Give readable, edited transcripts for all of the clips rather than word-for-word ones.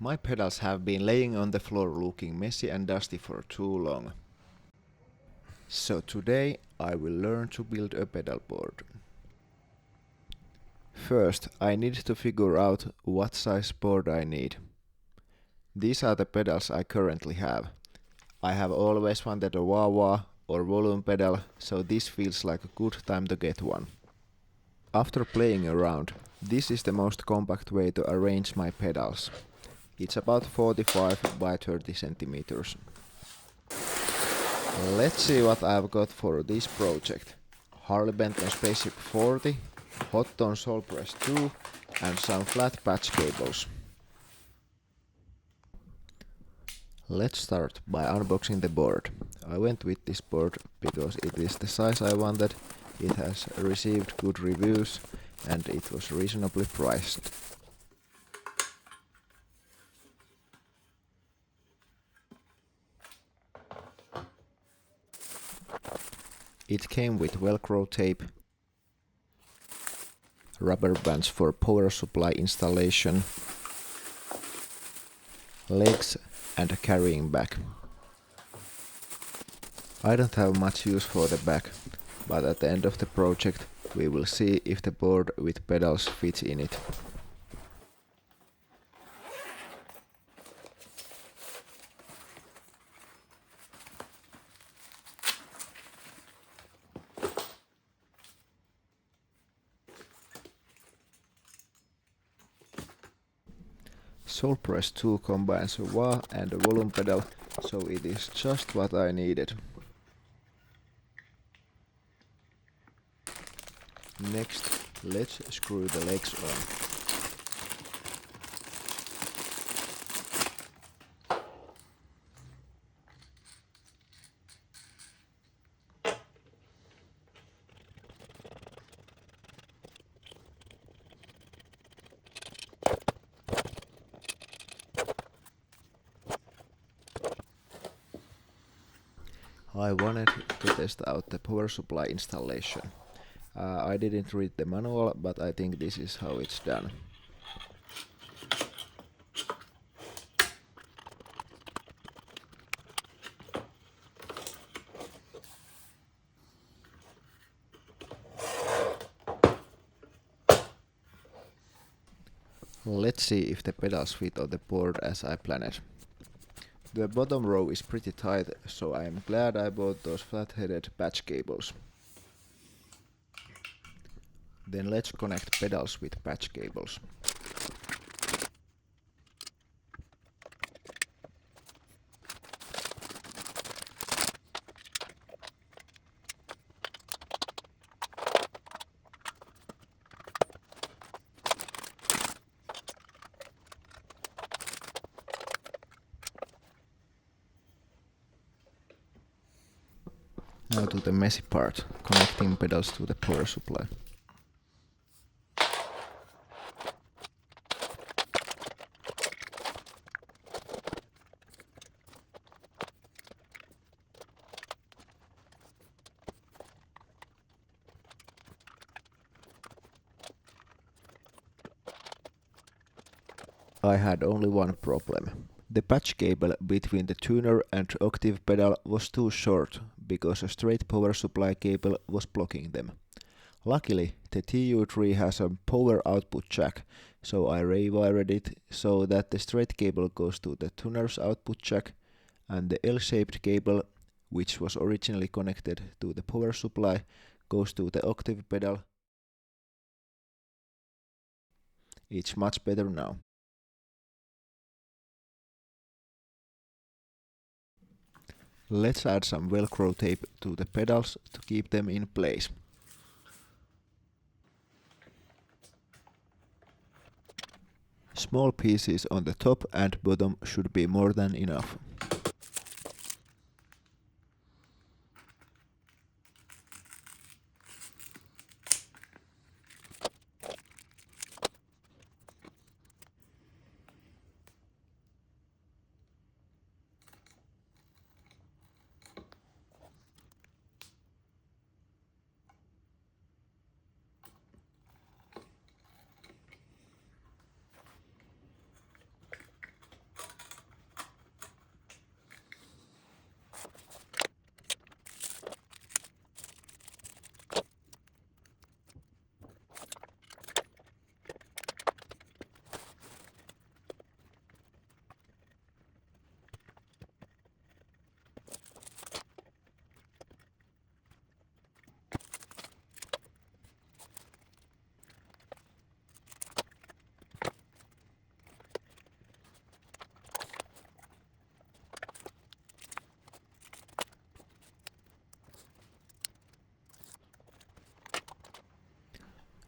My pedals have been laying on the floor looking messy and dusty for too long. So today I will learn to build a pedal board. First, I need to figure out what size board I need. These are the pedals I currently have. I have always wanted a wah-wah or volume pedal, so this feels like a good time to get one. After playing around, this is the most compact way to arrange my pedals. It's about 45 by 30 centimeters. Let's see what I've got for this project. Harley Benton SpaceShip 40, hot on sole press 2 and some flat patch cables. Let's start by unboxing the board. I went with this board because it is the size I wanted, it has received good reviews and it was reasonably priced. It came with Velcro tape, rubber bands for power supply installation, legs and a carrying bag. I don't have much use for the bag, but at the end of the project we will see if the board with pedals fits in it. Sole Press 2 combines a wah and a volume pedal, so it is just what I needed. Next, let's screw the legs on. I wanted to test out the power supply installation. I didn't read the manual, but I think this is how it's done. Let's see if the pedals fit on the board as I planned. The bottom row is pretty tight, so I am glad I bought those flat-headed patch cables. Then let's connect pedals with patch cables. Now to the messy part, connecting pedals to the power supply. I had only one problem. The patch cable between the tuner and octave pedal was too short, because a straight power supply cable was blocking them. Luckily, the TU3 has a power output jack, so I rewired it so that the straight cable goes to the tuner's output jack, and the L-shaped cable, which was originally connected to the power supply, goes to the octave pedal. It's much better now. Let's add some Velcro tape to the pedals to keep them in place. Small pieces on the top and bottom should be more than enough.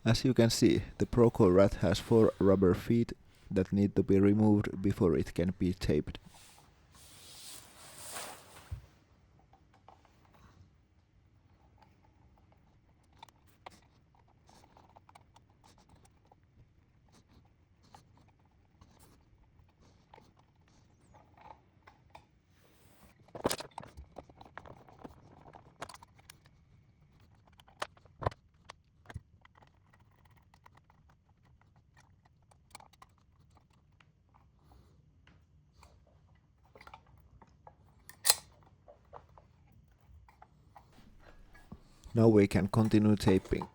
As you can see, the Proco rat has 4 rubber feet that need to be removed before it can be taped. Now we can continue taping.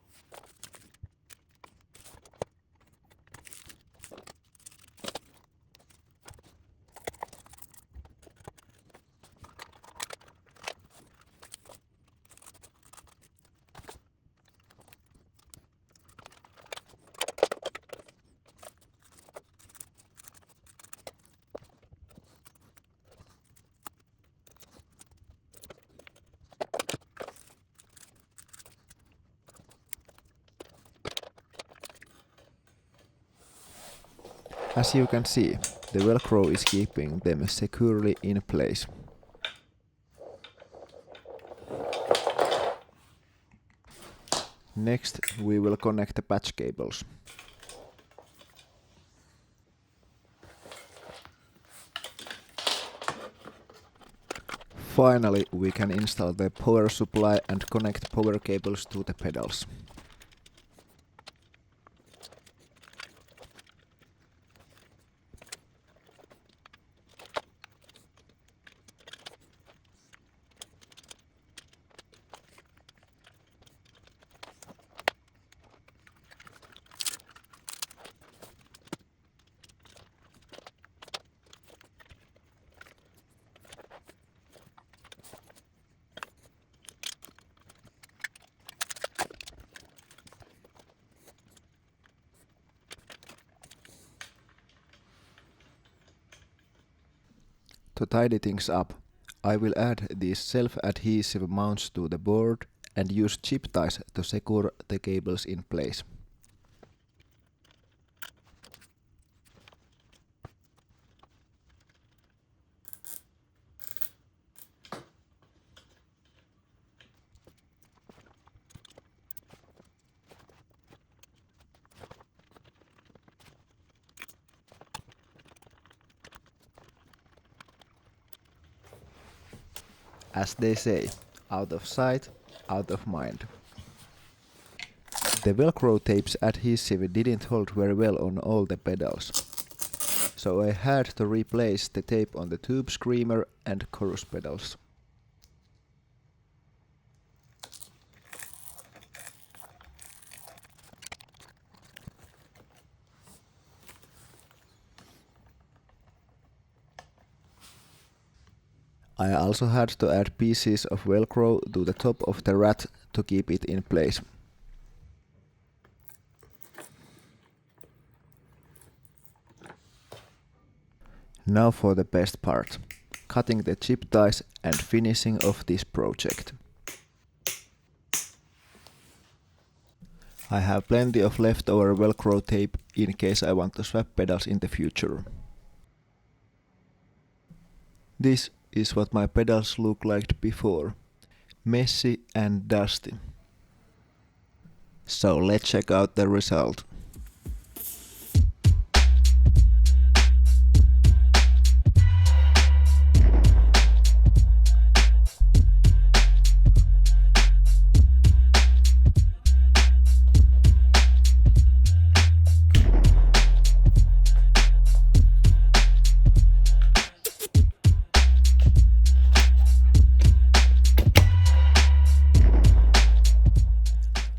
As you can see, the Velcro is keeping them securely in place. Next, we will connect the patch cables. Finally, we can install the power supply and connect power cables to the pedals. To tidy things up, I will add these self-adhesive mounts to the board and use chip ties to secure the cables in place. As they say, out of sight, out of mind. The Velcro tape's adhesive didn't hold very well on all the pedals, so I had to replace the tape on the tube screamer and chorus pedals. I also had to add pieces of Velcro to the top of the rat to keep it in place. Now for the best part, cutting the chip ties and finishing off this project. I have plenty of leftover Velcro tape in case I want to swap pedals in the future. This is what my pedals look like before. Messy and dusty. So let's check out the result.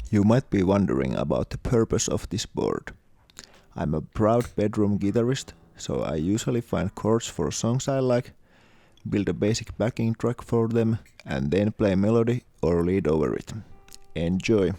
You might be wondering about the purpose of this board. I'm a proud bedroom guitarist, so I usually find chords for songs I like, build a basic backing track for them, and then play melody or lead over it. Enjoy!